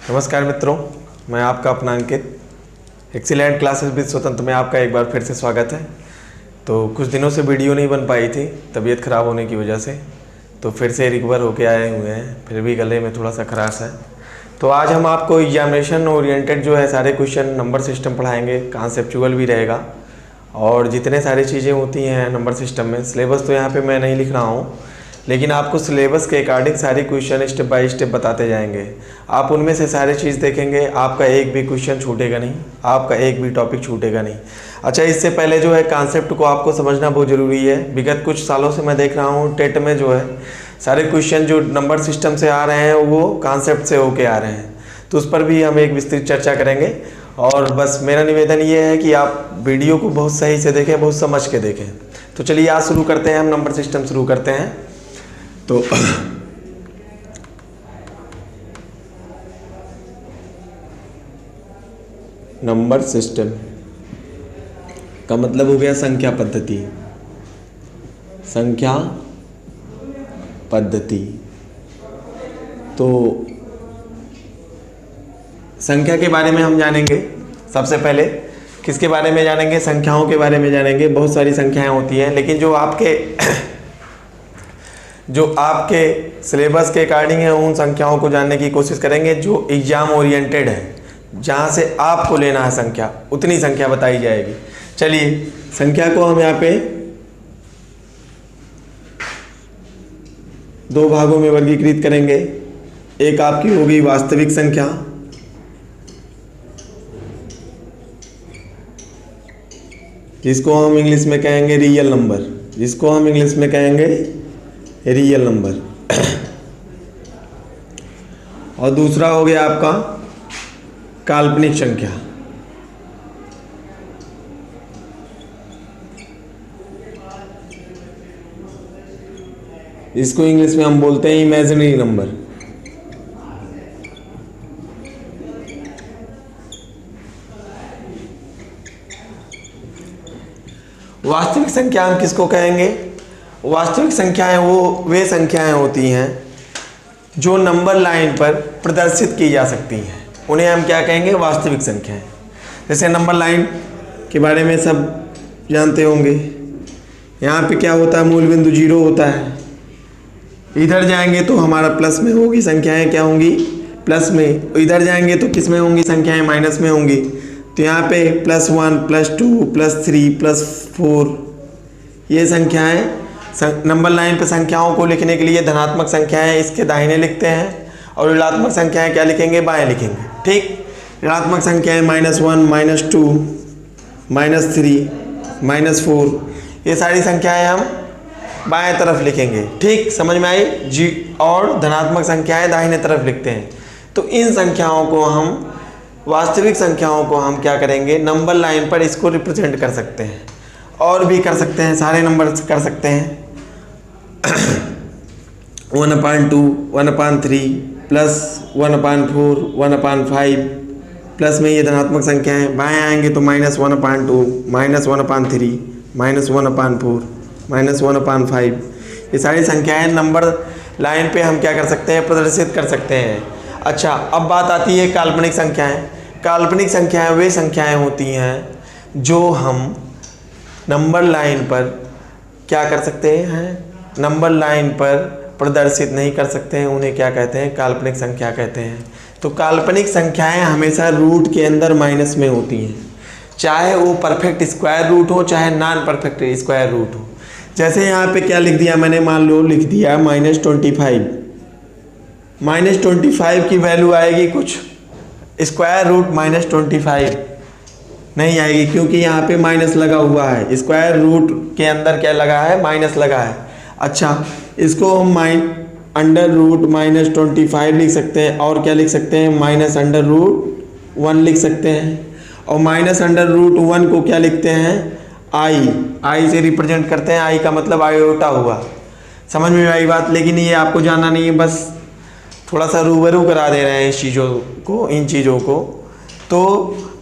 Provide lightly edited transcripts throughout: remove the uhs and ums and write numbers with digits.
नमस्कार मित्रों, मैं आपका अपना अंकित। एक्सीलेंट क्लासेस विद स्वतंत्र में आपका एक बार फिर से स्वागत है। तो कुछ दिनों से वीडियो नहीं बन पाई थी तबीयत ख़राब होने की वजह से, तो फिर से रिकवर होके आए हुए हैं, फिर भी गले में थोड़ा सा खराश है। तो आज हम आपको एग्जामिनेशन ओरिएंटेड जो है सारे क्वेश्चन नंबर सिस्टम पढ़ाएंगे, कॉन्सेप्चुअल भी रहेगा और जितने सारी चीज़ें होती हैं नंबर सिस्टम में। सिलेबस तो यहाँ पे मैं नहीं लिख रहा हूँ, लेकिन आपको सिलेबस के अकॉर्डिंग सारी क्वेश्चन स्टेप बाय स्टेप बताते जाएंगे। आप उनमें से सारी चीज़ देखेंगे, आपका एक भी क्वेश्चन छूटेगा नहीं, आपका एक भी टॉपिक छूटेगा नहीं। अच्छा, इससे पहले जो है कॉन्सेप्ट को आपको समझना बहुत ज़रूरी है। विगत कुछ सालों से मैं देख रहा हूँ टेट में जो है सारे क्वेश्चन जो नंबर सिस्टम से आ रहे हैं वो कॉन्सेप्ट से होके आ रहे हैं, तो उस पर भी हम एक विस्तृत चर्चा करेंगे। और बस मेरा निवेदन ये है कि आप वीडियो को बहुत सही से देखें, बहुत समझ के देखें। तो चलिए आज शुरू करते हैं, हम नंबर सिस्टम शुरू करते हैं। तो नंबर सिस्टम का मतलब हो गया संख्या पद्धति। संख्या पद्धति तो संख्या के बारे में हम जानेंगे। सबसे पहले किसके बारे में जानेंगे? संख्याओं के बारे में जानेंगे। बहुत सारी संख्याएं होती हैं, लेकिन जो आपके सिलेबस के अकॉर्डिंग है उन संख्याओं को जानने की कोशिश करेंगे जो एग्जाम ओरिएंटेड है, जहां से आपको लेना है संख्या, उतनी संख्या बताई जाएगी। चलिए संख्या को हम यहाँ पे दो भागों में वर्गीकृत करेंगे। एक आपकी होगी वास्तविक संख्या, जिसको हम इंग्लिश में कहेंगे रियल नंबर, जिसको हम इंग्लिश में कहेंगे रियल नंबर। और दूसरा हो गया आपका काल्पनिक संख्या, इसको इंग्लिश में हम बोलते हैं इमेजिनरी नंबर। वास्तविक संख्या हम किसको कहेंगे? वास्तविक संख्याएं वे संख्याएं होती हैं जो नंबर लाइन पर प्रदर्शित की जा सकती हैं, उन्हें हम क्या कहेंगे? वास्तविक संख्याएं। जैसे नंबर लाइन के बारे में सब जानते होंगे। यहाँ पे क्या होता है? मूल बिंदु 0 होता है। इधर जाएंगे तो हमारा प्लस में होगी संख्याएं, क्या होंगी? प्लस में। इधर जाएंगे तो किस में होंगी? संख्याएं माइनस में होंगी। तो यहाँ पे +1 +2 +3 +4 ये संख्याएं नंबर लाइन पर संख्याओं को लिखने के लिए धनात्मक संख्याएं इसके दाहिने लिखते हैं और ऋणात्मक संख्याएं क्या लिखेंगे? बाएं लिखेंगे। ठीक, ऋणात्मक संख्याएं -1 -2 -3 -4 ये सारी संख्याएं हम बाएं तरफ लिखेंगे। ठीक, समझ में आई जी? और धनात्मक संख्याएं दाहिने तरफ लिखते हैं। तो इन संख्याओं को हम, वास्तविक संख्याओं को हम क्या करेंगे? नंबर लाइन पर इसको रिप्रेजेंट कर सकते हैं, और भी कर सकते हैं, सारे नंबर कर सकते हैं। 1/2 1/3 +1/4 1/5 प्लस में ये धनात्मक संख्या है। बाएं आएंगे तो -1/2 -1/3 -1/4 -1/5 ये सारी संख्याएं नंबर लाइन पे हम क्या कर सकते हैं? प्रदर्शित कर सकते हैं। अच्छा, अब बात आती है काल्पनिक संख्याएं। काल्पनिक संख्याएं वे संख्याएं होती हैं जो हम नंबर लाइन पर क्या कर सकते हैं? नंबर लाइन पर प्रदर्शित नहीं कर सकते हैं, उन्हें क्या कहते हैं? काल्पनिक संख्या कहते हैं। तो काल्पनिक संख्याएं हमेशा रूट के अंदर माइनस में होती हैं, चाहे वो परफेक्ट स्क्वायर रूट हो चाहे नॉन परफेक्ट स्क्वायर रूट हो। जैसे यहाँ पे क्या लिख दिया मैंने? मान लो लिख दिया -25। -25 की वैल्यू आएगी कुछ, स्क्वायर रूट -25 नहीं आएगी, क्योंकि यहाँ पे माइनस लगा हुआ है। स्क्वायर रूट के अंदर क्या लगा है? माइनस लगा है। अच्छा, इसको हम -√-25 लिख सकते हैं, और क्या लिख सकते हैं? -√1 लिख सकते हैं। और -√1 को क्या लिखते हैं? आई से रिप्रेजेंट करते हैं। आई का मतलब आयोटा हुआ। समझ में आई बात? लेकिन ये आपको जानना नहीं है, बस थोड़ा सा रूबरू करा दे रहे हैं इस चीज़ों को, इन चीज़ों को। तो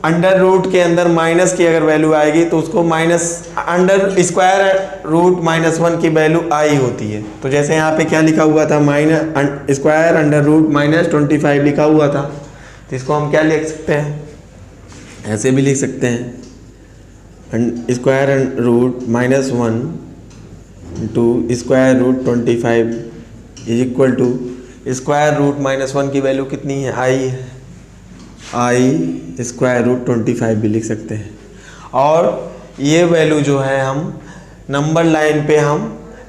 अंडर रूट के अंदर माइनस की अगर वैल्यू आएगी तो उसको अंडर स्क्वायर रूट -1 की वैल्यू आई होती है। तो जैसे यहाँ पे क्या लिखा हुआ था? स्क्वायर अंडर रूट -25 लिखा हुआ था। तो इसको हम क्या लिख सकते हैं, ऐसे भी लिख सकते हैं, square root -1 to square root 25 is equal to square root -1 की वैल्यू कितनी है, आई स्क्वायर रूट 25 भी लिख सकते हैं। और ये वैल्यू जो है हम नंबर लाइन पे हम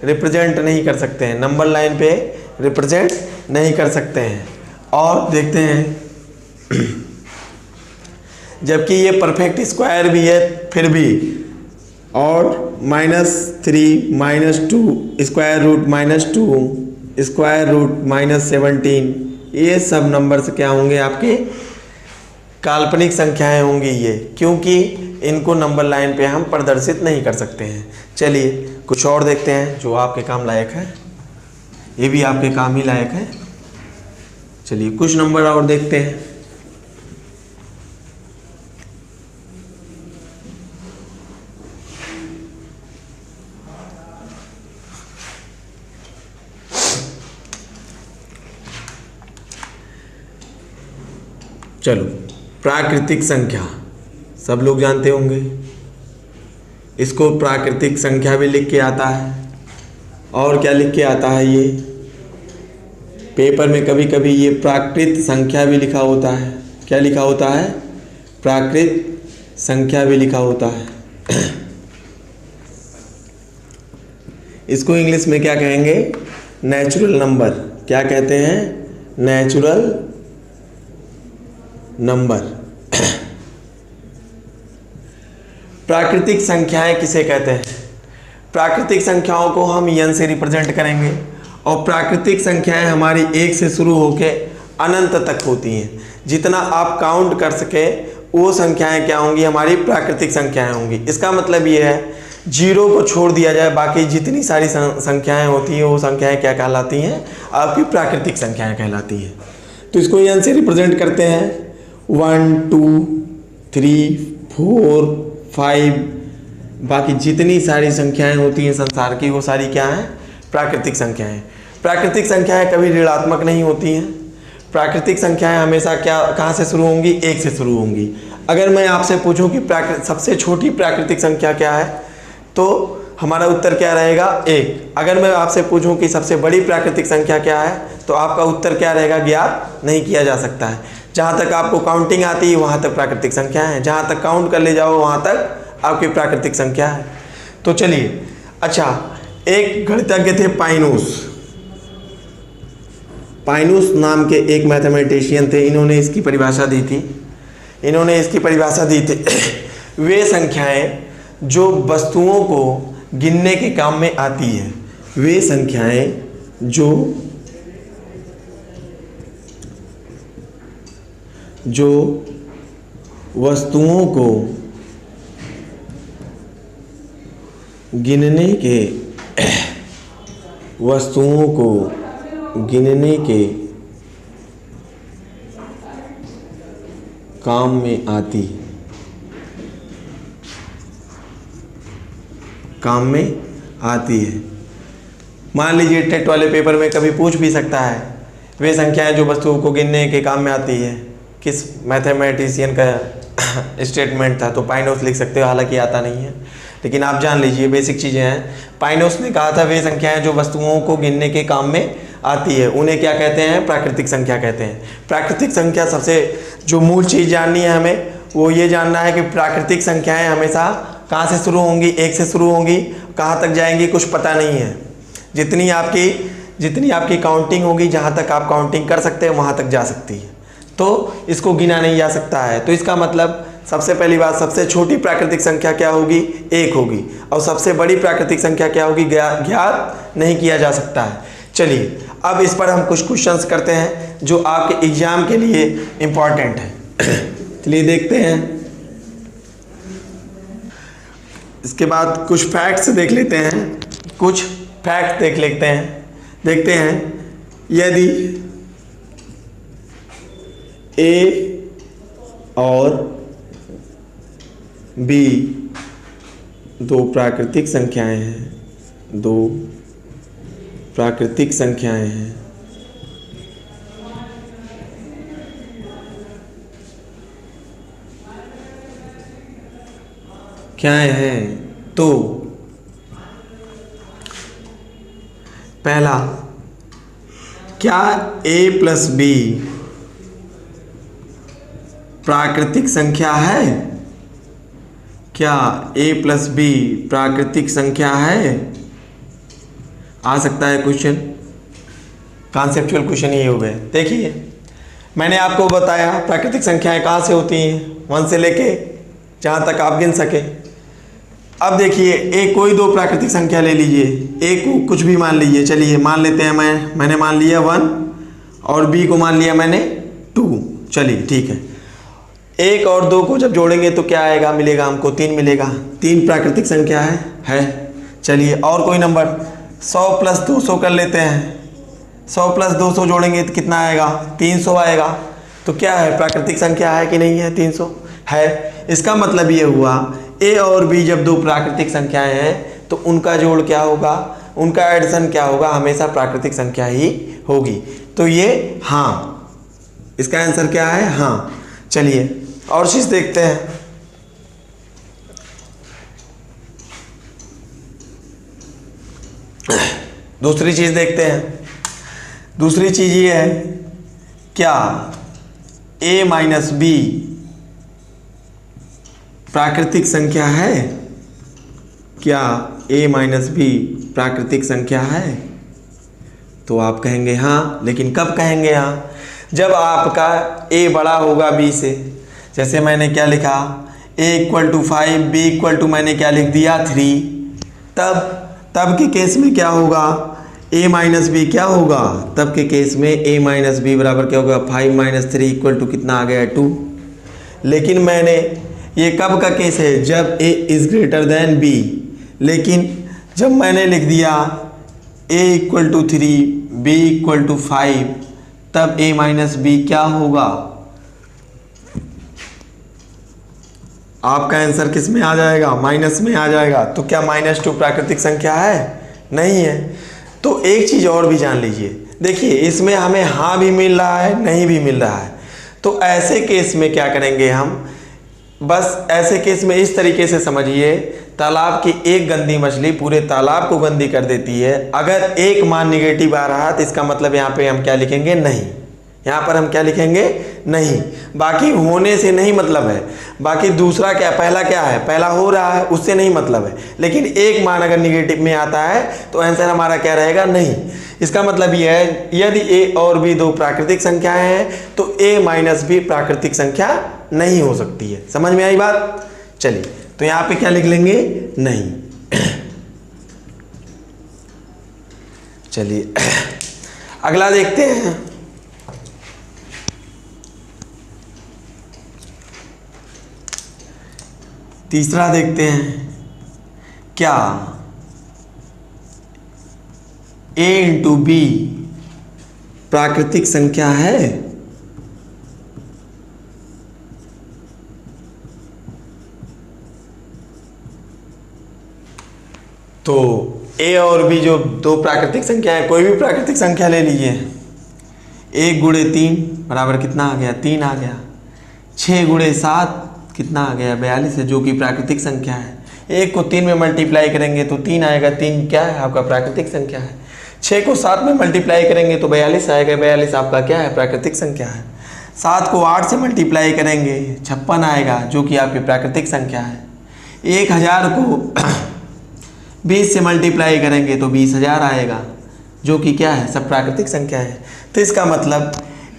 रिप्रेजेंट नहीं कर सकते हैं, नंबर लाइन पे रिप्रेजेंट नहीं कर सकते हैं। और देखते हैं जबकि ये परफेक्ट स्क्वायर भी है फिर भी, और -3 -2 स्क्वायर रूट -2 स्क्वायर रूट -17 ये सब नंबर्स क्या होंगे, आपके काल्पनिक संख्याएं होंगी ये, क्योंकि इनको नंबर लाइन पे हम प्रदर्शित नहीं कर सकते हैं। चलिए कुछ और देखते हैं जो आपके काम लायक है, ये भी आपके काम ही लायक है। चलिए कुछ नंबर और देखते हैं। चलो, प्राकृतिक संख्या सब लोग जानते होंगे, इसको प्राकृतिक संख्या भी लिख के आता है। और क्या लिख के आता है, ये पेपर में कभी कभी ये प्राकृत संख्या भी लिखा होता है। क्या लिखा होता है, प्राकृत संख्या भी लिखा होता है। इसको इंग्लिश में क्या कहेंगे, नेचुरल नंबर। क्या कहते हैं, नेचुरल नंबर। प्राकृतिक संख्याएं किसे कहते हैं, प्राकृतिक संख्याओं को हम n से रिप्रेजेंट करेंगे, और प्राकृतिक संख्याएं हमारी 1 से शुरू होकर अनंत तक होती हैं। जितना आप काउंट कर सके वो संख्याएं क्या होंगी, हमारी प्राकृतिक संख्याएं होंगी। इसका मतलब ये है, 0 को छोड़ दिया जाए, बाकी जितनी सारी संख्याएं होती हैं वो संख्याएं क्या कहलाती हैं, आपकी प्राकृतिक संख्याएं कहलाती हैं। तो इसको n से रिप्रेजेंट करते हैं, 1 2 3 4 5, बाकी जितनी सारी संख्याएं होती हैं संसार की वो सारी क्या हैं, प्राकृतिक संख्याएं। प्राकृतिक संख्याएं कभी ऋणात्मक नहीं होती हैं। प्राकृतिक संख्याएं हमेशा कहाँ से शुरू होंगी, 1 से शुरू होंगी। अगर मैं आपसे पूछूं कि सबसे छोटी प्राकृतिक संख्या क्या है, तो हमारा उत्तर क्या रहेगा, 1। अगर मैं आपसे पूछूं कि सबसे बड़ी प्राकृतिक संख्या क्या है, तो आपका उत्तर क्या रहेगा, ज्ञात नहीं किया जा सकता है। जहाँ तक आपको काउंटिंग आती है वहाँ तक प्राकृतिक संख्या है, जहाँ तक काउंट कर ले जाओ वहाँ तक आपकी प्राकृतिक संख्या है। तो चलिए, अच्छा, एक गणितज्ञ थे पाइनूस नाम के एक मैथमेटिशियन थे। इन्होंने इसकी परिभाषा दी थी, वे संख्याएं जो वस्तुओं को गिनने के काम में आती है, वे संख्याएं जो वस्तुओं को गिनने के काम में आती है। मान लीजिए टेट वाले पेपर में कभी पूछ भी सकता है, वे संख्याएं जो वस्तुओं को गिनने के काम में आती है, किस मैथमेटिशियन का स्टेटमेंट था, तो पाइनोस लिख सकते हो, हालांकि आता नहीं है, लेकिन आप जान लीजिए बेसिक चीज़ें हैं। पाइनोस ने कहा था वे संख्याएं जो वस्तुओं को गिनने के काम में आती है उन्हें क्या कहते हैं, प्राकृतिक संख्या कहते हैं। प्राकृतिक संख्या सबसे जो मूल चीज़ जाननी है हमें, वो ये जानना है कि प्राकृतिक संख्याएं हमेशा कहाँ से शुरू होंगी, 1 से शुरू होंगी, कहाँ तक जाएंगी कुछ पता नहीं है। जितनी आपकी काउंटिंग होगी, जहाँ तक आप काउंटिंग कर सकते हैं वहाँ तक जा सकती है, तो इसको गिना नहीं जा सकता है। तो इसका मतलब सबसे पहली बात, सबसे छोटी प्राकृतिक संख्या क्या होगी, 1 होगी, और सबसे बड़ी प्राकृतिक संख्या क्या होगी, ज्ञात नहीं किया जा सकता है। चलिए अब इस पर हम कुछ क्वेश्चंस करते हैं जो आपके एग्जाम के लिए इम्पॉर्टेंट है। चलिए देखते हैं, इसके बाद कुछ फैक्ट्स देख लेते हैं, देखते हैं यदि A और B दो प्राकृतिक संख्याएं हैं, संख्याएं हैं तो पहला, क्या a प्लस बी प्राकृतिक संख्या है? क्या a प्लस बी प्राकृतिक संख्या है? आ सकता है क्वेश्चन, कॉन्सेप्चुअल क्वेश्चन ये हो गए। देखिए मैंने आपको बताया प्राकृतिक संख्याएं कहाँ से होती हैं, 1 से लेके जहाँ तक आप गिन सके। अब देखिए एक कोई दो प्राकृतिक संख्या ले लीजिए, एक को कुछ भी मान लीजिए। चलिए मान लेते हैं मैंने मान लिया 1 और बी को मान लिया मैंने 2। चलिए ठीक है, 1 और 2 को जब जोड़ेंगे तो क्या आएगा, मिलेगा हमको 3 मिलेगा। 3 प्राकृतिक संख्या है। चलिए और कोई नंबर 100 प्लस 200 कर लेते हैं। 100 प्लस 200 जोड़ेंगे तो कितना आएगा, 300 आएगा। तो क्या है, प्राकृतिक संख्या है कि नहीं है, 300 है। इसका मतलब ये हुआ ए और बी जब दो प्राकृतिक संख्याएं हैं तो उनका जोड़ क्या होगा, उनका एडिशन क्या होगा, हमेशा प्राकृतिक संख्या ही होगी। तो ये हाँ, इसका आंसर क्या है, हाँ। चलिए और चीज देखते हैं। दूसरी चीज देखते हैं। दूसरी चीज ये है, क्या a माइनस बी प्राकृतिक संख्या है? क्या a माइनस बी प्राकृतिक संख्या है? तो आप कहेंगे हाँ, लेकिन कब कहेंगे हाँ, जब आपका a बड़ा होगा b से। जैसे मैंने क्या लिखा, a equal to 5, b equal to मैंने क्या लिख दिया 3। तब के केस में क्या होगा, a माइनस बी क्या होगा, तब के केस में a माइनस बी बराबर क्या होगा, 5 माइनस 3 इक्वल टू कितना आ गया 2। लेकिन मैंने ये कब का केस है, जब a is greater than b। लेकिन जब मैंने लिख दिया a equal to 3, b equal to 5, तब a माइनस बी क्या होगा। आपका आंसर किस में आ जाएगा, माइनस में आ जाएगा। तो क्या -2 प्राकृतिक संख्या है, नहीं है। तो एक चीज़ और भी जान लीजिए, देखिए इसमें हमें हाँ भी मिल रहा है, नहीं भी मिल रहा है। तो ऐसे केस में क्या करेंगे हम, बस ऐसे केस में इस तरीके से समझिए, तालाब की एक गंदी मछली पूरे तालाब को गंदी कर देती है। अगर एक मान निगेटिव आ रहा है तो इसका मतलब यहाँ पे हम क्या लिखेंगे, नहीं। यहाँ पर हम क्या लिखेंगे, नहीं। बाकी होने से नहीं मतलब है, बाकी दूसरा क्या, पहला क्या है, पहला हो रहा है, उससे नहीं मतलब है। लेकिन एक मान अगर निगेटिव में आता है तो आंसर हमारा क्या रहेगा, नहीं। इसका मतलब यह है, यदि a और b दो प्राकृतिक संख्याएं हैं तो a माइनस b प्राकृतिक संख्या नहीं हो सकती है। समझ में आई बात। चलिए तो यहाँ पे क्या लिख लेंगे, नहीं। चलिए अगला देखते हैं। तीसरा देखते हैं, क्या a इंटू बी प्राकृतिक संख्या है। तो a और b जो दो प्राकृतिक संख्या है, कोई भी प्राकृतिक संख्या ले लीजिए, 1 गुणे 3 बराबर कितना आ गया, 3 आ गया। 6 गुणे 7 कितना आ गया, 42 है, जो कि प्राकृतिक संख्या है। 1 को 3 में मल्टीप्लाई करेंगे तो 3 आएगा, 3 क्या है, आपका प्राकृतिक संख्या है। 6 को 7 में मल्टीप्लाई करेंगे तो 42 आएगा, 42 आपका क्या है, प्राकृतिक संख्या है। 7 को 8 से मल्टीप्लाई करेंगे 56 आएगा, जो कि आपकी प्राकृतिक संख्या है। 1000 को 20 से मल्टीप्लाई करेंगे तो 20,000 आएगा, जो कि क्या है, सब प्राकृतिक संख्या है। तो इसका मतलब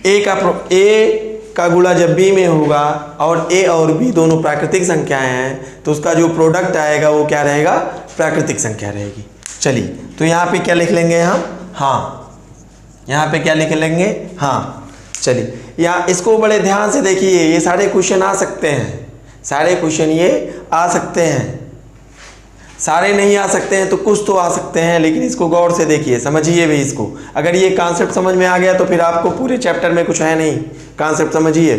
a का गुणा जब b में होगा और a और b दोनों प्राकृतिक संख्याएं हैं तो उसका जो प्रोडक्ट आएगा वो क्या रहेगा, प्राकृतिक संख्या रहेगी। चलिए तो यहाँ पे क्या लिख लेंगे हम, हाँ। यहाँ पे क्या लिख लेंगे, हाँ। चलिए यहाँ इसको बड़े ध्यान से देखिए, ये सारे क्वेश्चन आ सकते हैं, सारे क्वेश्चन ये आ सकते हैं। सारे नहीं आ सकते हैं तो कुछ तो आ सकते हैं, लेकिन इसको गौर से देखिए, समझिए भी इसको। अगर ये कॉन्सेप्ट समझ में आ गया तो फिर आपको पूरे चैप्टर में कुछ है नहीं, कॉन्सेप्ट समझिए।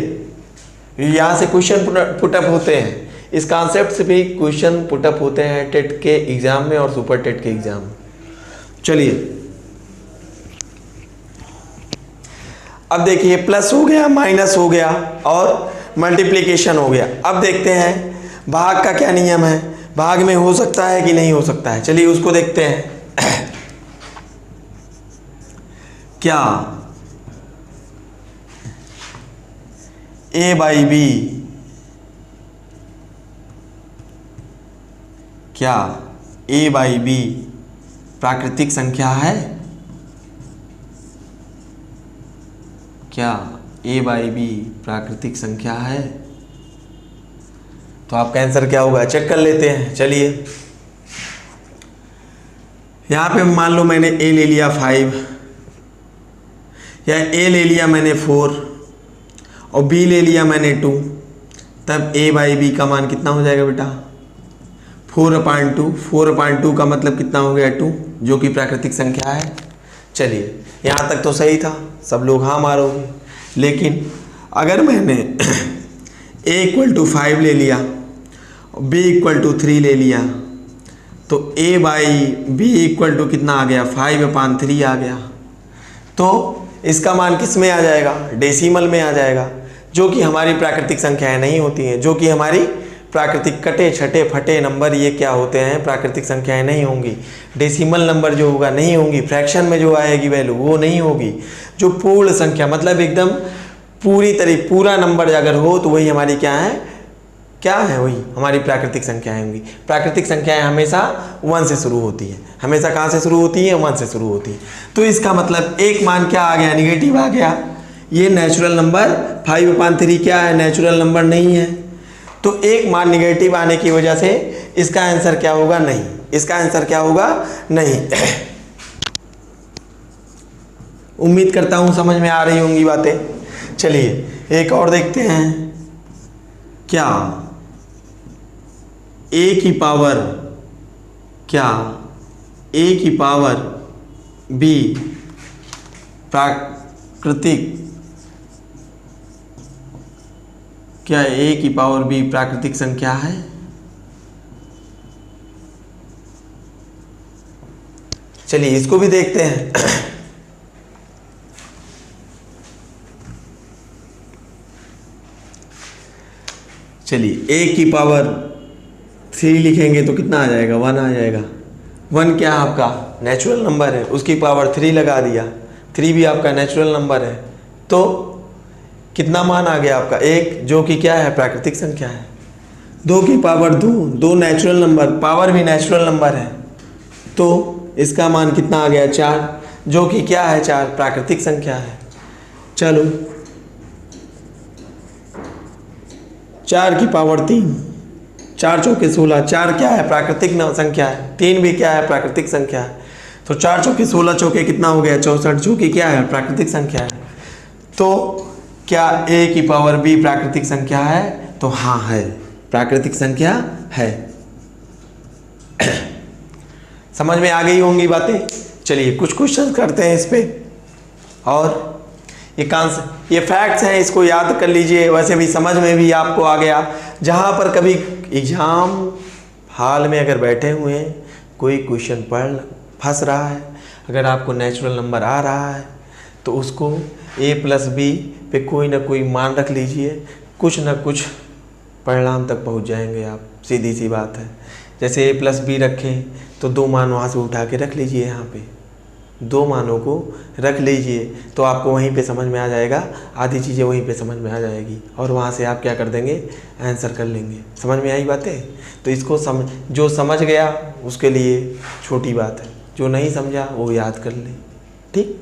यहाँ से क्वेश्चन पुटअप होते हैं, इस कॉन्सेप्ट से भी क्वेश्चन पुटअप होते हैं टेट के एग्जाम में और सुपर टेट के एग्जाम में। चलिए अब देखिए, प्लस हो गया, माइनस हो गया और मल्टीप्लिकेशन हो गया। अब देखते हैं भाग का क्या नियम है, भाग में हो सकता है कि नहीं हो सकता है, चलिए उसको देखते हैं। क्या a बाई बी, क्या a बाई बी प्राकृतिक संख्या है? क्या a बाई बी प्राकृतिक संख्या है? तो आपका आंसर क्या होगा, चेक कर लेते हैं। चलिए यहाँ पे मान लो मैंने a ले लिया 5 या a ले लिया मैंने 4 और b ले लिया मैंने 2, तब a बाई बी का मान कितना हो जाएगा बेटा, 4/2। 4/2 का मतलब कितना हो गया 2, जो कि प्राकृतिक संख्या है। चलिए यहाँ तक तो सही था, सब लोग हाँ मारोगे। लेकिन अगर मैंने a = 5 ले लिया और b = 3 ले लिया, तो a बाई बी इक्वल कितना आ गया, 5/3 आ गया। तो इसका मान किस में आ जाएगा, डेसिमल में आ जाएगा, जो कि हमारी प्राकृतिक संख्याएं नहीं होती हैं, जो कि हमारी प्राकृतिक कटे छटे फटे नंबर ये क्या होते हैं, प्राकृतिक संख्याएं नहीं होंगी। डेसिमल नंबर जो होगा नहीं होंगी, फ्रैक्शन में जो आएगी वैल्यू वो नहीं होगी। जो पूर्ण संख्या मतलब एकदम पूरा नंबर अगर हो तो वही हमारी क्या है, वही हमारी प्राकृतिक संख्याएं होंगी। प्राकृतिक संख्याएं हमेशा 1 से शुरू होती है, हमेशा कहाँ से शुरू होती है, 1 से शुरू होती है। तो इसका मतलब एक मान क्या आ गया, निगेटिव आ गया। ये नेचुरल नंबर 5/3 क्या है, नेचुरल नंबर नहीं है। तो एक मान निगेटिव आने की वजह से इसका आंसर क्या होगा, नहीं। इसका आंसर क्या होगा, नहीं। उम्मीद करता हूं समझ में आ रही होंगी बातें। चलिए एक और देखते हैं। क्या a की पावर b प्राकृतिक संख्या है? चलिए इसको भी देखते हैं। चलिए a की पावर 3 लिखेंगे तो कितना आ जाएगा, 1 आ जाएगा। 1 क्या आपका नेचुरल नंबर है, उसकी पावर 3 लगा दिया, 3 भी आपका नेचुरल नंबर है। तो कितना मान आ गया आपका 1, जो कि क्या है, प्राकृतिक संख्या है। 2 की पावर 2 नेचुरल नंबर, पावर भी नेचुरल नंबर है। तो इसका मान कितना आ गया 4, जो कि क्या है 4 प्राकृतिक संख्या है। चलो 4 की पावर 3, 4 चौके 16, 4 क्या है प्राकृतिक संख्या है, 3 भी क्या है प्राकृतिक संख्या है। तो 4 चौके 16 चौके कितना हो गया 64, जो कि क्या है प्राकृतिक संख्या है। तो क्या a की पावर b प्राकृतिक संख्या है, तो हाँ है, प्राकृतिक संख्या है। समझ में आ गई होंगी बातें। चलिए कुछ क्वेश्चन करते हैं इस पे। और ये फैक्ट्स हैं, इसको याद कर लीजिए। वैसे भी समझ में भी आपको आ गया। जहाँ पर कभी एग्जाम हाल में अगर बैठे हुए हैं, कोई क्वेश्चन फंस रहा है, अगर आपको नेचुरल नंबर आ रहा है तो उसको a+b पे कोई ना कोई मान रख लीजिए, कुछ ना कुछ परिणाम तक पहुंच जाएंगे आप। सीधी सी बात है। जैसे a+b रखें तो 2 मान वहाँ से उठा के रख लीजिए, यहाँ पे 2 मानों को रख लीजिए, तो आपको वहीं पे समझ में आ जाएगा, आधी चीज़ें वहीं पे समझ में आ जाएगी और वहाँ से आप क्या कर देंगे, आंसर कर लेंगे। समझ में आई बातें। तो इसको जो समझ गया उसके लिए छोटी बात है, जो नहीं समझा वो याद कर ले। ठीक,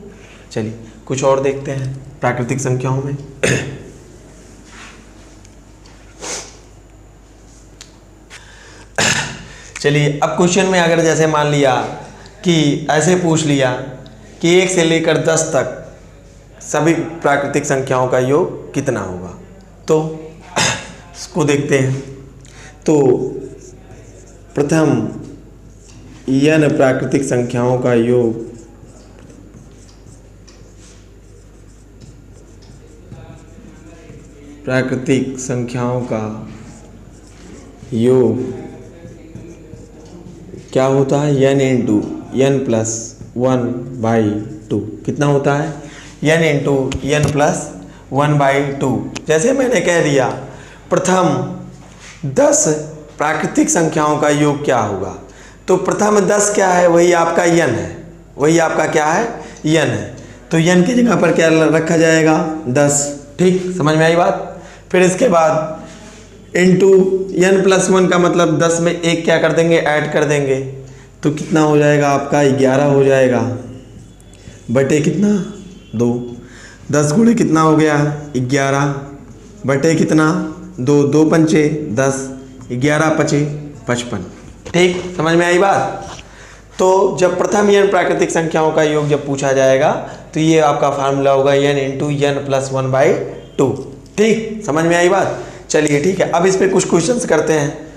चलिए कुछ और देखते हैं प्राकृतिक संख्याओं में। चलिए अब क्वेश्चन में अगर जैसे मान लिया कि ऐसे पूछ लिया कि 1 से लेकर 10 तक सभी प्राकृतिक संख्याओं का योग कितना होगा, तो इसको देखते हैं। तो प्रथम n प्राकृतिक संख्याओं का योग क्या होता है, n+n+1/2 कितना होता है, n+n+1/2। जैसे मैंने कह दिया प्रथम 10 प्राकृतिक संख्याओं का योग क्या होगा। तो प्रथम 10 क्या है, वही आपका यन है, वही आपका क्या है, यन है। तो यन की जगह पर क्या रखा जाएगा, 10। ठीक, समझ में आई बात। फिर इसके बाद इंटू n प्लस 1 का मतलब 10 में एक क्या कर देंगे, ऐड कर देंगे। तो कितना हो जाएगा आपका, 11 हो जाएगा, बटे कितना, 2। 10 गुणे कितना हो गया, 11, बटे कितना, 2, 2 पंचे 10, 11 पचे 55। ठीक, समझ में आई बात। तो जब प्रथम n प्राकृतिक संख्याओं का योग जब पूछा जाएगा तो ये आपका फार्मूला होगा n इंटू n प्लस 1/2। ठीक, समझ में आई बात। चलिए ठीक है, अब इस पे कुछ क्वेश्चंस करते हैं।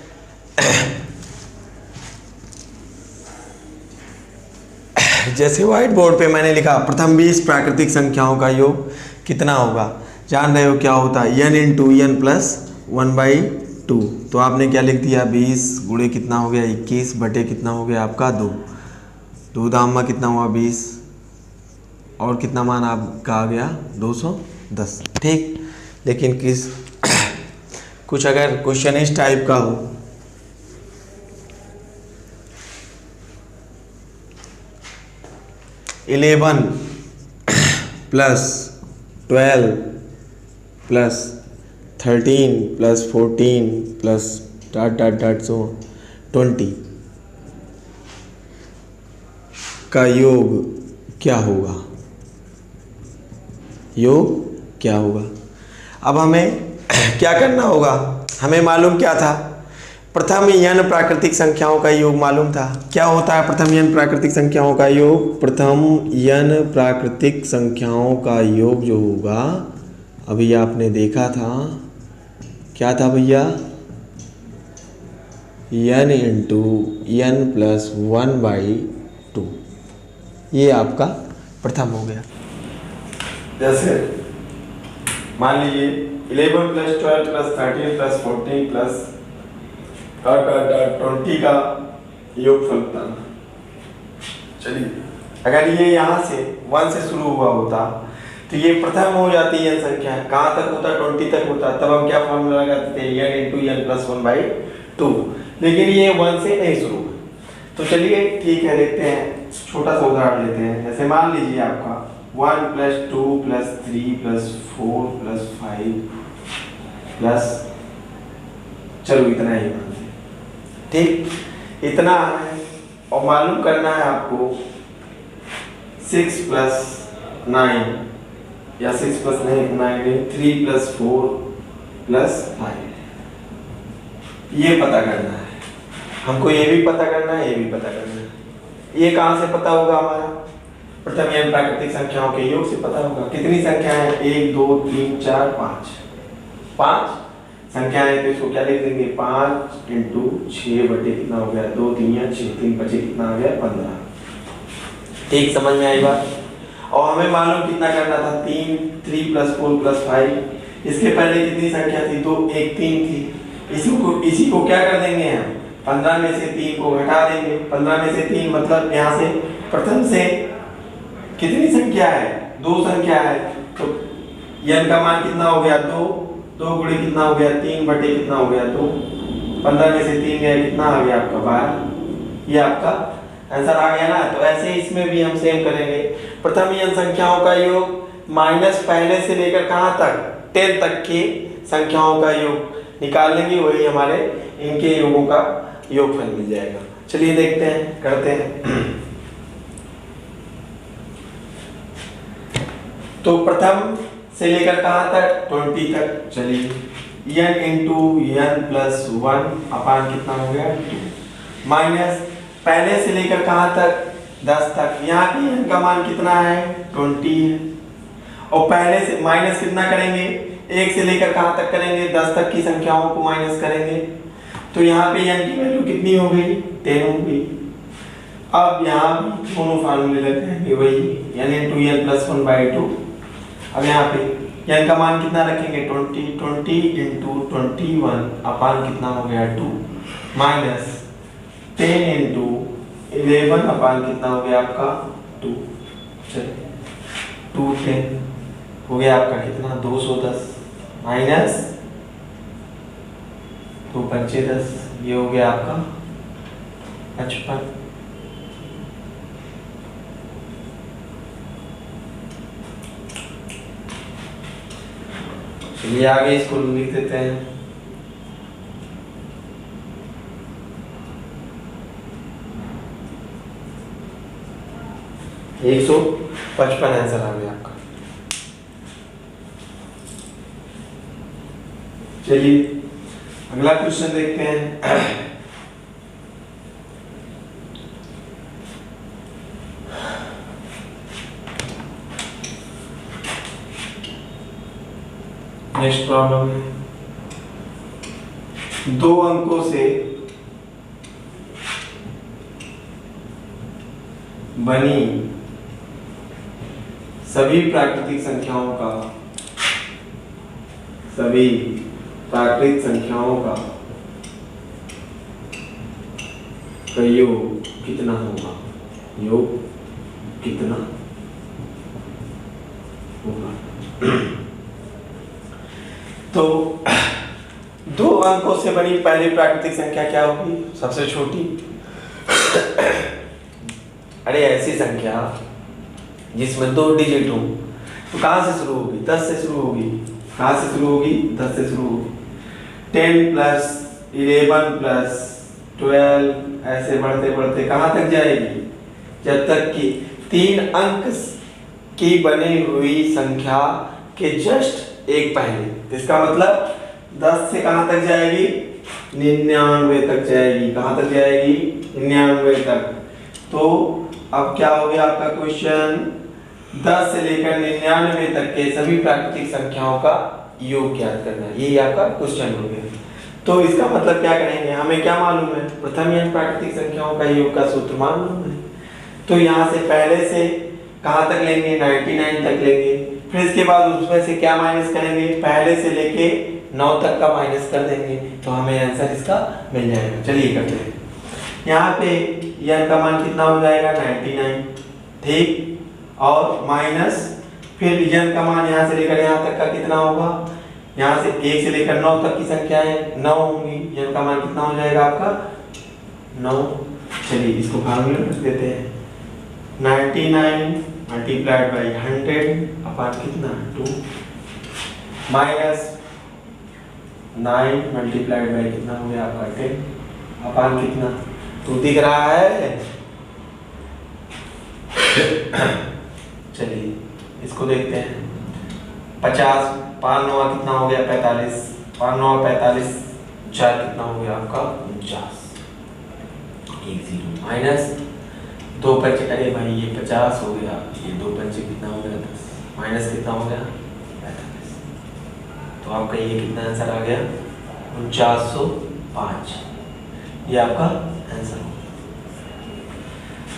जैसे व्हाइट बोर्ड पे मैंने लिखा प्रथम 20 प्राकृतिक संख्याओं का योग कितना होगा। जान रहे हो क्या होता है, n इंटू n प्लस 1/2। तो आपने क्या लिख दिया, 20 गुणे कितना हो गया, 21, बटे कितना हो गया आपका 2। 2 दाम में कितना हुआ, 20, और कितना मान आपका आ गया, 210। ठीक, लेकिन किस कुछ अगर क्वेश्चन इस टाइप का हो, eleven plus 12 plus 13 plus 14 plus dot dot dot so 20 का योग क्या होगा, योग क्या होगा। अब हमें क्या करना होगा, हमें मालूम क्या था, प्रथम n प्राकृतिक संख्याओं का योग मालूम था। क्या होता है प्रथम n प्राकृतिक संख्याओं का योग, प्रथम n प्राकृतिक संख्याओं का योग जो होगा, अभी आपने देखा था, क्या था भैया, n इंटू n प्लस 1/2। ये आपका प्रथम हो गया। जैसे मान लीजिए 11 प्लस 12 प्लस 13 प्लस 14 प्लस 20 का योगफल बताना। चलिए, अगर ये यहाँ से 1 से शुरू हुआ होता तो ये प्रथम हो जाती है संख्या, कहाँ तक होता, 20 तक होता। तब हम क्या फॉर्मूला लगाते थे, n इंटू n प्लस 1/2। लेकिन ये 1 से नहीं शुरू हुआ। तो चलिए ठीक है, देखते हैं, छोटा सा उदाहरण लेते हैं। जैसे मान लीजिए आपका 1 plus 2 plus 3 plus 4 plus 5 plus, चलो इतना ही मान लें। ठीक, इतना है, और मालूम करना है आपको 6 प्लस 9 या 6 प्लस 9 3 प्लस 4 प्लस 5, ये पता करना है हमको। ये भी पता करना है, ये भी पता करना है। ये कहाँ से पता होगा हमारा, प्रथम n प्राकृतिक संख्याओं के योग से पता होगा। कितनी संख्या है, 1 2 3 4 5, 5 संख्याएं। तो इसको क्या लिख देंगे, 5 इंटू 6 बटे कितना हो गया, 2 3 6, 3 बचे कितना आ गया, 15। ठीक, समझ में आई बात। और हमें मालूम कितना करना था, 3 प्लस 4 प्लस 5। इसके पहले कितनी संख्या थी, 2 1 3 थी। इसी को क्या कर देंगे हम, 15 में से 3 को घटा देंगे। 15 में से 3 मतलब यहाँ से प्रथम से कितनी संख्या है, 2 संख्या है। तो n का मान कितना हो गया, 2 गुणे कितना हो गया, 3 बटे कितना हो गया, 2। 15 में से 3 गया, कितना आ गया आपका, 12। ये आपका आंसर आ गया ना। तो ऐसे इसमें भी हम सेम करेंगे। प्रथम n संख्याओं का योग माइनस पहले से लेकर कहाँ तक, 10 तक की संख्याओं का योग निकाल लेंगे, वही हमारे इनके योगों का योगफल मिल जाएगा। चलिए देखते हैं, करते हैं। तो प्रथम से लेकर कहाँ तक, 20 तक। चलिए n इंटू n प्लस 1 अपान कितना हो गया, 2, माइनस पहले से लेकर कहाँ तक, 10 तक। यहाँ की n का मान कितना है, 20 है। और पहले से माइनस कितना करेंगे, 1 से लेकर कहाँ तक करेंगे, 10 तक की संख्याओं को माइनस करेंगे। तो यहाँ पे n की वैल्यू कितनी हो गई, 10 हो गई। अब यहाँ भी दोनों फार्मूले लग जाएंगे, वही n इंटू n प्लस 1/2। अब यहाँ पे n का मान कितना रखेंगे, 20 इंटू 21 अपान कितना हो गया, 2, माइनस 10 इंटू 11 अपान कितना हो गया आपका, 2। चलिए 2 10 हो गया आपका कितना, 210, माइनस 2 पंचे 10, ये हो गया आपका 55। चलिए आगे इसको लिख देते हैं। 155 आंसर आ गया आपका। चलिए अगला क्वेश्चन देखते हैं। नेक्स्ट प्रॉब्लम है 2 अंकों से बनी सभी प्राकृतिक संख्याओं का योग कितना होगा? योग कितना होगा? तो 2 अंकों से बनी पहली प्राकृतिक संख्या क्या होगी? सबसे छोटी। अरे ऐसी संख्या जिसमें 2 डिजिट हो तो कहां से शुरू होगी? 10 से शुरू होगी। कहां से शुरू होगी? 10 से शुरू होगी। 10 प्लस 11 प्लस 12 ऐसे बढ़ते बढ़ते कहां तक जाएगी? जब तक कि 3 अंक की बनी हुई संख्या के जस्ट एक पहले। इसका मतलब 10 से कहां तक जाएगी? 99 तक जाएगी। कहां तक जाएगी? 99 तक। तो अब क्या हो गया आपका क्वेश्चन? 10 से लेकर 99 तक के सभी प्राकृतिक संख्याओं का योग ज्ञात करना है। यही आपका क्वेश्चन हो गया। तो इसका मतलब क्या करेंगे? हमें क्या मालूम है? प्रथम n प्राकृतिक संख्याओं का योग का सूत्र मालूम है। तो यहाँ से पहले से कहाँ तक लेंगे? 99 तक लेंगे। फिर इसके बाद उसमें से क्या माइनस करेंगे? पहले से लेके 9 तक का माइनस कर देंगे तो हमें आंसर इसका मिल जाएगा। चलिए करते हैं। यहाँ पे n का मान कितना हो जाएगा? 99, ठीक। और माइनस फिर n का मान यहाँ से लेकर यहाँ तक का कितना होगा? यहाँ से 1 से लेकर 9 तक की संख्याएं 9 होंगी। n का मान कितना हो जाएगा आपका? 9। चलिए इसको फार्मूला लिख देते हैं। 99 मल्टीप्लाइड बाई 100 अपॉन कितना? 2 माइनस 9 मल्टीप्लाइड बाई कितना हो गया आपका? 10 अपॉन कितना? 2 दिख रहा है। चलिए इसको देखते हैं। 50 5 9 कितना हो गया? 45। 5 9 45 4 कितना हो गया आपका? 49। 1 0 माइनस 2 पंचे, अरे भाई ये 50 हो गया, ये 2 पंचे कितना हो गया? 10 माइनस कितना हो गया? 45। तो आपका ये कितना आंसर आ गया? 4905। ये आपका आंसर हो।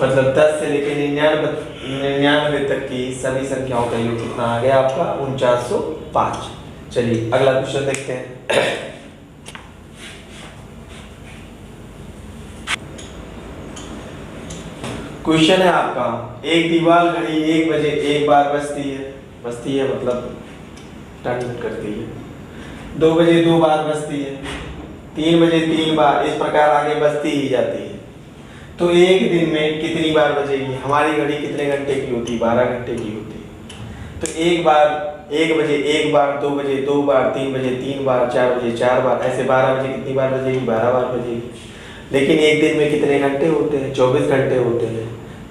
मतलब 10 से लेकर 99 तक की सभी संख्याओं का योग कितना आ गया आपका? 4905। चलिए अगला क्वेश्चन देखते हैं। क्वेश्चन है आपका, एक दीवार घड़ी 1 बजे 1 बार बजती है मतलब टर्न करती है। 2 बजे 2 बार बजती है। 3 बजे 3 बार, इस प्रकार आगे बजती ही जाती है। तो एक दिन में कितनी बार बजेगी? हमारी घड़ी कितने घंटे की होती है? 12 घंटे की होती है। तो 1 बजे 1 बार, 2 बजे 2 बार, 3 बजे 3 बार, 4 बजे 4 बार, ऐसे 12 बजे कितनी बार बजेगी? 12 बार बजेगी। लेकिन एक दिन में कितने घंटे होते हैं? 24 घंटे होते हैं।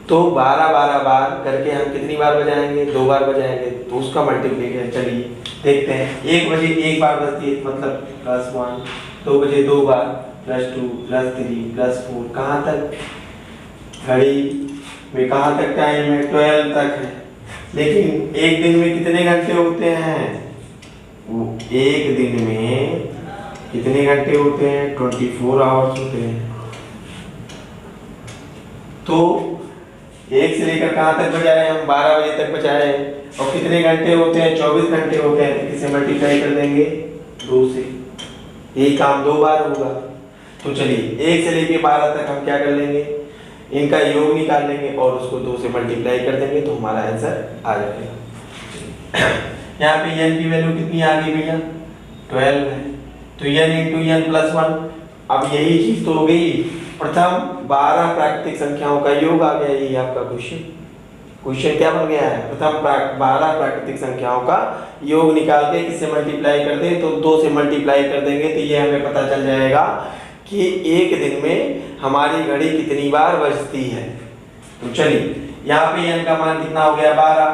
तो 12 बार करके हम कितनी बार बजाएंगे? 2 बार बजाएंगे। तो उसका मल्टीप्लिकेशन चलिए देखते हैं। 1 बजे 1 बार बजती है मतलब +1। 2 बजे 2 बार +2 +3 +4। कहाँ तक? घड़ी में कहाँ तक टाइम है? 12 तक है। लेकिन एक दिन में कितने घंटे होते हैं? वो एक दिन में कितने घंटे होते हैं? 24 आवर्स होते हैं। तो 1 से लेकर कहाँ तक बजाए हम? 12 बजे तक बजाए। और कितने घंटे होते हैं? 24 घंटे होते हैं। तो किसे मल्टीप्लाई कर देंगे? 2 से। यही काम 2 बार होगा। तो चलिए 1 से लेकर 12 तक हम क्या कर लेंगे? इनका योग निकाल लेंगे और उसको 2 से मल्टीप्लाई कर देंगे तो हमारा आंसर आ जाएगा। यहाँ पे n की वैल्यू कितनी आ गई भैया? 12 है। तो n इंटू n प्लस 1। अब यही चीज तो हो गई, प्रथम 12 प्राकृतिक संख्याओं का योग आ गया, यही आपका क्वेश्चन। क्वेश्चन क्या बन गया है, प्रथम 12 प्राकृतिक संख्याओं का योग निकाल के किससे मल्टीप्लाई कर दें, तो 2 से मल्टीप्लाई कर देंगे तो ये हमें पता चल जाएगा कि एक दिन में हमारी घड़ी कितनी बार बजती है। तो चलिए यहाँ पे n का मान कितना हो गया 12,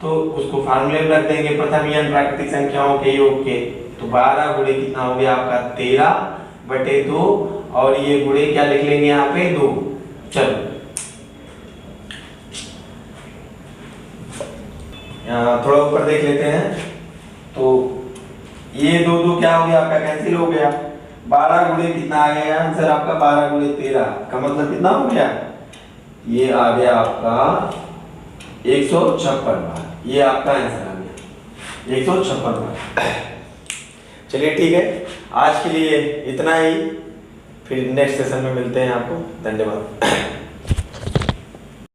तो उसको फार्मूले में रख देंगे प्रथम n प्राकृतिक संख्याओं के योग के। तो 12 गुणे कितना हो गया आपका 13/2, और ये गुणे क्या लिख लेंगे यहाँ पे 2। चलो थोड़ा ऊपर देख लेते हैं, तो ये 2 क्या हो गया आपका कैंसिल हो गया। 12 गुणे कितना आ गया आंसर आपका 12 गुणे 13 का मतलब कितना हो गया, ये आ गया आपका 156 बार। ये आपका आंसर आ गया 156 बार। चलिए ठीक है, आज के लिए इतना ही, फिर नेक्स्ट सेशन में मिलते हैं आपको। धन्यवाद।